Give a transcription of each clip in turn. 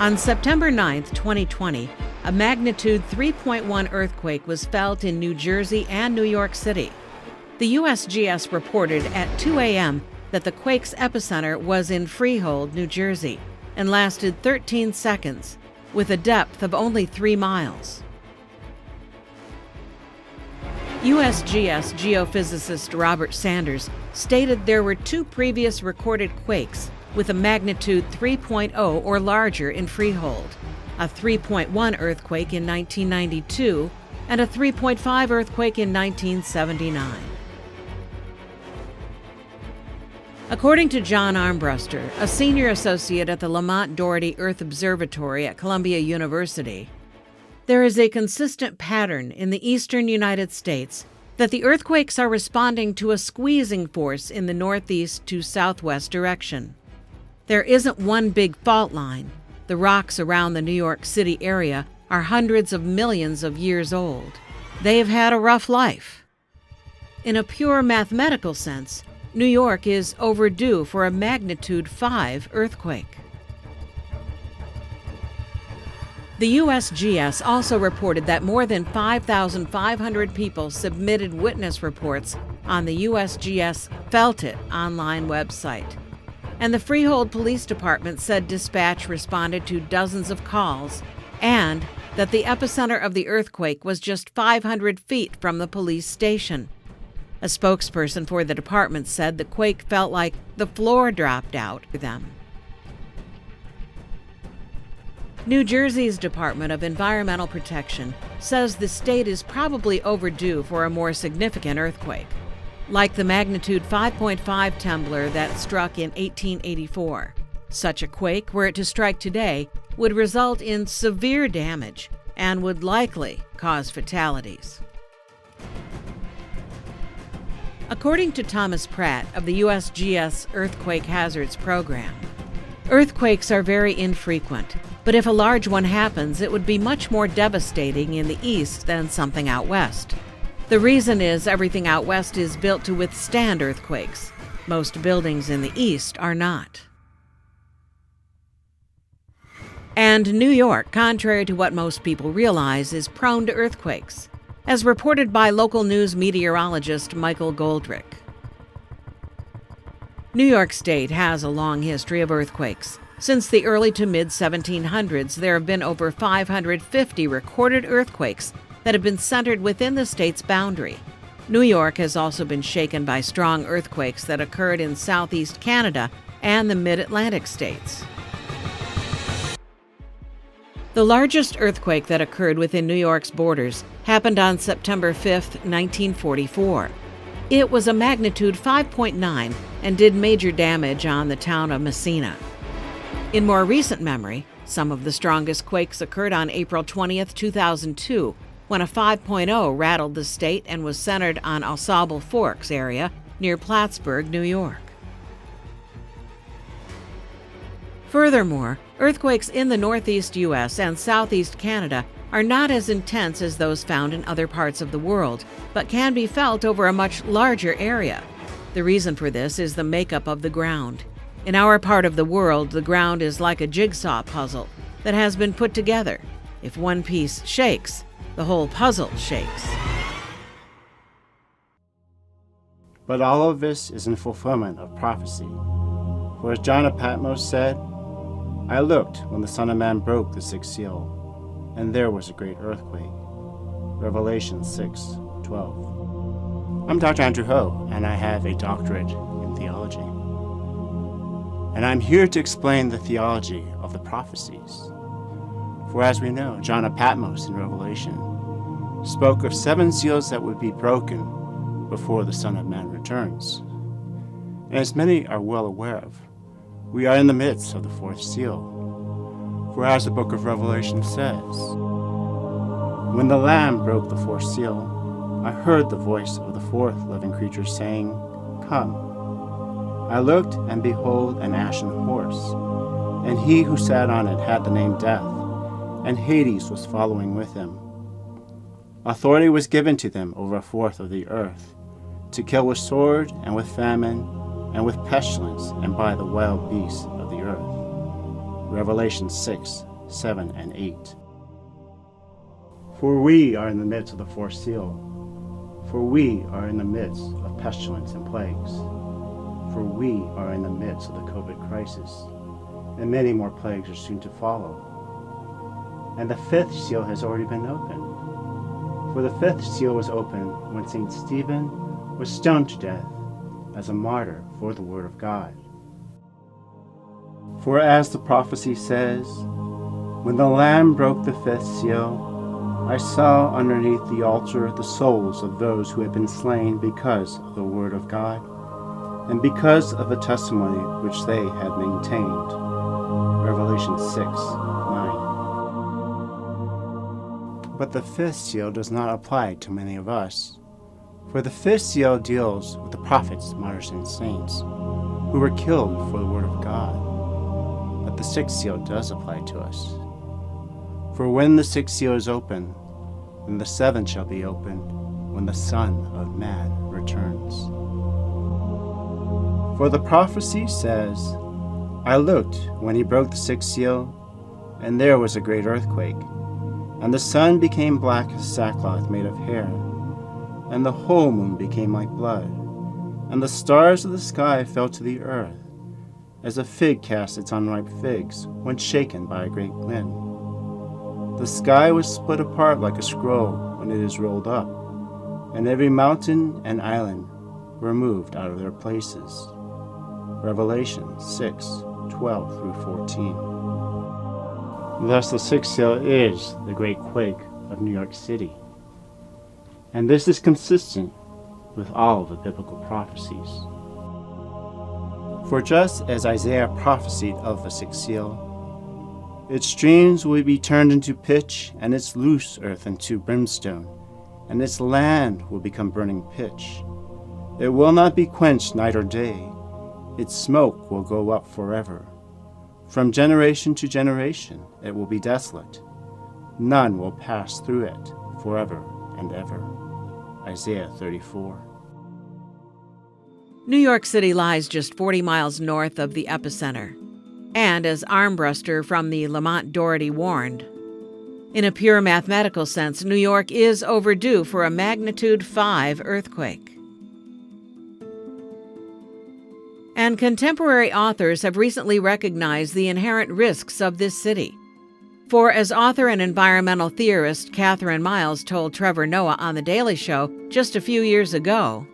On September 9, 2020, a magnitude 3.1 earthquake was felt in New Jersey and New York City. The USGS reported at 2 a.m. that the quake's epicenter was in Freehold, New Jersey, and lasted 13 seconds, with a depth of only 3 miles. USGS geophysicist Robert Sanders stated there were 2 previous recorded quakes with a magnitude 3.0 or larger in Freehold, a 3.1 earthquake in 1992 and a 3.5 earthquake in 1979. According to John Armbruster, a senior associate at the Lamont Doherty Earth Observatory at Columbia University, there is a consistent pattern in the eastern United States that the earthquakes are responding to a squeezing force in the northeast to southwest direction. There isn't one big fault line. The rocks around the New York City area are hundreds of millions of years old. They have had a rough life. In a pure mathematical sense, New York is overdue for a magnitude 5 earthquake. The USGS also reported that more than 5,500 people submitted witness reports on the USGS Felt It online website. And the Freehold Police Department said dispatch responded to dozens of calls and that the epicenter of the earthquake was just 500 feet from the police station. A spokesperson for the department said the quake felt like the floor dropped out for them. New Jersey's Department of Environmental Protection says the state is probably overdue for a more significant earthquake, like the magnitude 5.5 temblor that struck in 1884. Such a quake, were it to strike today, would result in severe damage and would likely cause fatalities. According to Thomas Pratt of the USGS Earthquake Hazards Program, earthquakes are very infrequent, but if a large one happens, it would be much more devastating in the east than something out west. The reason is everything out west is built to withstand earthquakes. Most buildings in the east are not. And New York, contrary to what most people realize, is prone to earthquakes, as reported by local news meteorologist Michael Goldrick. New York State has a long history of earthquakes. Since the early to mid-1700s, there have been over 550 recorded earthquakes that have been centered within the state's boundary. New York has also been shaken by strong earthquakes that occurred in southeast Canada and the mid-Atlantic states. The largest earthquake that occurred within New York's borders happened on September 5, 1944. It was a magnitude 5.9 and did major damage on the town of Messina. In more recent memory, some of the strongest quakes occurred on April 20, 2002, when a 5.0 rattled the state and was centered on AuSable Forks area near Plattsburgh, New York. Furthermore, earthquakes in the northeast U.S. and southeast Canada are not as intense as those found in other parts of the world, but can be felt over a much larger area. The reason for this is the makeup of the ground. In our part of the world, the ground is like a jigsaw puzzle that has been put together. If one piece shakes, the whole puzzle shakes. But all of this is in fulfillment of prophecy. For as John of Patmos said, I looked when the Son of Man broke the 6th seal, and there was a great earthquake. Revelation 6:12. I'm Dr. Andrew Ho, and I have a doctorate in theology. And I'm here to explain the theology of the prophecies. For as we know, John of Patmos in Revelation spoke of 7 seals that would be broken before the Son of Man returns. And as many are well aware of, we are in the midst of the 4th seal. For as the book of Revelation says, when the Lamb broke the 4th seal, I heard the voice of the 4th living creature saying, Come. I looked, and behold, an ashen horse, and he who sat on it had the name Death, and Hades was following with him. Authority was given to them over 1/4 of the earth, to kill with sword, and with famine, and with pestilence, and by the wild beasts of the earth. Revelation 6, 7 and 8. For we are in the midst of the fourth seal. For we are in the midst of pestilence and plagues. For we are in the midst of the COVID crisis, and many more plagues are soon to follow. And the fifth seal has already been opened. For the fifth seal was opened when St. Stephen was stoned to death as a martyr for the word of God. For as the prophecy says, when the Lamb broke the fifth seal, I saw underneath the altar the souls of those who had been slain because of the word of God, and because of the testimony which they had maintained. Revelation 6:9. But the fifth seal does not apply to many of us, for the fifth seal deals with the prophets, martyrs, and saints who were killed for the word of God. But the sixth seal does apply to us. For when the sixth seal is opened, then the seventh shall be opened when the Son of Man returns. For the prophecy says, I looked when he broke the sixth seal, and there was a great earthquake, and the sun became black as sackcloth made of hair, and the whole moon became like blood, and the stars of the sky fell to the earth, as a fig casts its unripe figs when shaken by a great wind. The sky was split apart like a scroll when it is rolled up, and every mountain and island were moved out of their places. Revelation 6:12 through 14. Thus the sixth seal is the great quake of New York City. And this is consistent with all the biblical prophecies. For just as Isaiah prophesied of the sixth seal, its streams will be turned into pitch, and its loose earth into brimstone, and its land will become burning pitch. It will not be quenched night or day. Its smoke will go up forever. From generation to generation it will be desolate. None will pass through it forever and ever. Isaiah 34. New York City lies just 40 miles north of the epicenter. And as Armbruster from the Lamont Doherty warned, in a pure mathematical sense, New York is overdue for a magnitude 5 earthquake. And contemporary authors have recently recognized the inherent risks of this city. For as author and environmental theorist Catherine Miles told Trevor Noah on The Daily Show just a few years ago,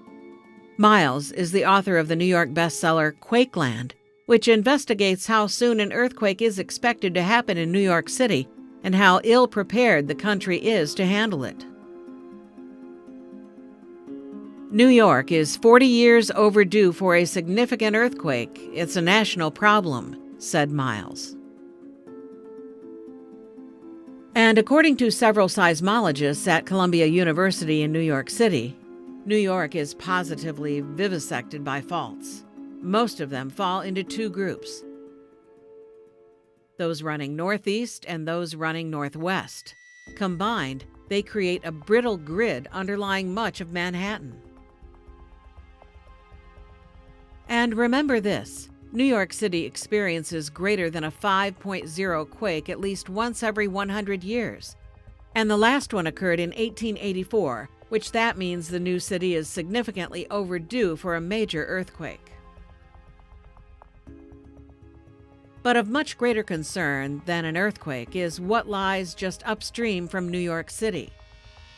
Miles is the author of the New York bestseller Quakeland, which investigates how soon an earthquake is expected to happen in New York City and how ill-prepared the country is to handle it. New York is 40 years overdue for a significant earthquake. It's a national problem, said Miles. And according to several seismologists at Columbia University in New York City, New York is positively vivisected by faults. Most of them fall into two groups: those running northeast and those running northwest. Combined, they create a brittle grid underlying much of Manhattan. And remember this, New York City experiences greater than a 5.0 quake at least once every 100 years. And the last one occurred in 1884, which that means the new city is significantly overdue for a major earthquake. But of much greater concern than an earthquake is what lies just upstream from New York City.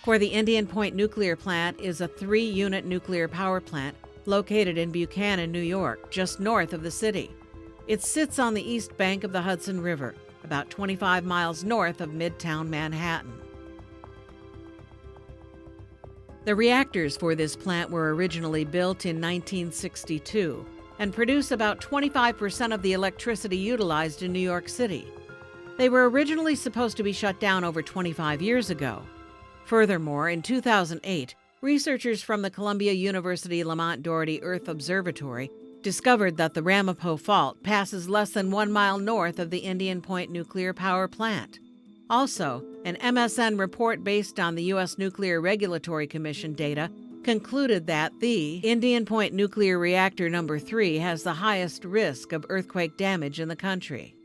For the Indian Point Nuclear Plant is a 3-unit nuclear power plant located in Buchanan, New York, just north of the city. It sits on the east bank of the Hudson River, about 25 miles north of Midtown Manhattan. The reactors for this plant were originally built in 1962 and produce about 25% of the electricity utilized in New York City. They were originally supposed to be shut down over 25 years ago. Furthermore, in 2008, researchers from the Columbia University Lamont Doherty Earth Observatory discovered that the Ramapo Fault passes less than 1 mile north of the Indian Point nuclear power plant. Also, an MSN report based on the U.S. Nuclear Regulatory Commission data concluded that the Indian Point Nuclear Reactor No. 3 has the highest risk of earthquake damage in the country.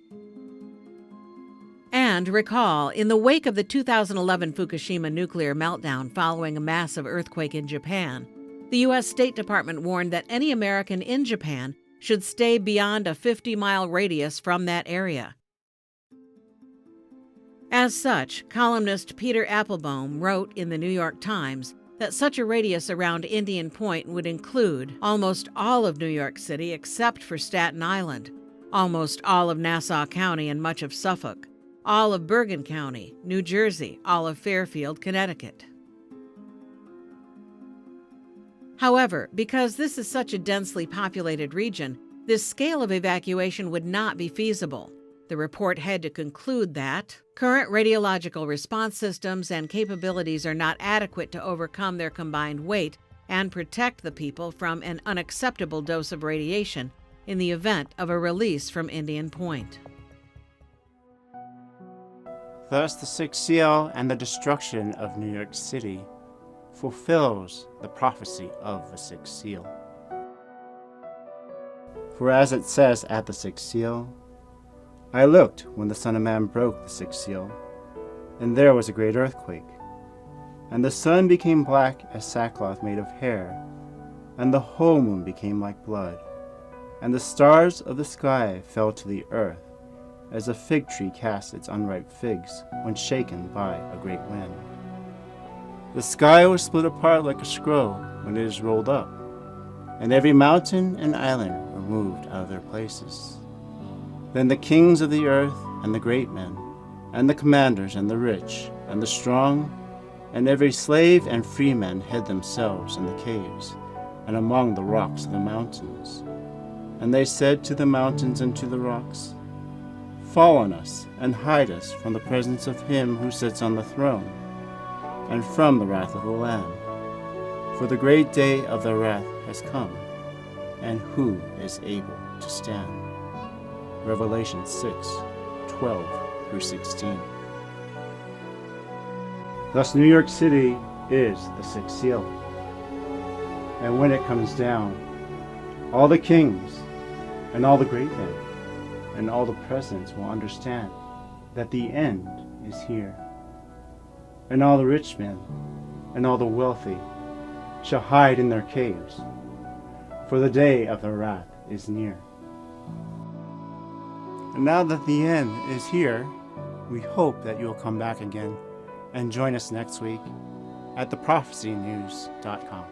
And And recall, in the wake of the 2011 Fukushima nuclear meltdown following a massive earthquake in Japan, the U.S. State Department warned that any American in Japan should stay beyond a 50-mile radius from that area. As such, columnist Peter Applebaum wrote in the New York Times that such a radius around Indian Point would include almost all of New York City except for Staten Island, almost all of Nassau County and much of Suffolk, all of Bergen County, New Jersey, all of Fairfield, Connecticut. However, because this is such a densely populated region, this scale of evacuation would not be feasible. The report had to conclude that current radiological response systems and capabilities are not adequate to overcome their combined weight and protect the people from an unacceptable dose of radiation in the event of a release from Indian Point. Thus, the Sixth Seal and the destruction of New York City fulfills the prophecy of the Sixth Seal. For as it says at the Sixth Seal, I looked when the Son of Man broke the sixth seal, and there was a great earthquake. And the sun became black as sackcloth made of hair, and the whole moon became like blood, and the stars of the sky fell to the earth, as a fig tree casts its unripe figs when shaken by a great wind. The sky was split apart like a scroll when it is rolled up, and every mountain and island were moved out of their places. Then the kings of the earth, and the great men, and the commanders, and the rich, and the strong, and every slave and freeman hid themselves in the caves, and among the rocks of the mountains. And they said to the mountains and to the rocks, Fall on us, and hide us from the presence of him who sits on the throne, and from the wrath of the Lamb. For the great day of their wrath has come, and who is able to stand? Revelation 6:12-16. Thus New York City is the sixth seal. And when it comes down, all the kings and all the great men and all the presidents will understand that the end is here. And all the rich men and all the wealthy shall hide in their caves, for the day of their wrath is near. And now that the end is here, we hope that you will come back again and join us next week at theprophecynews.com.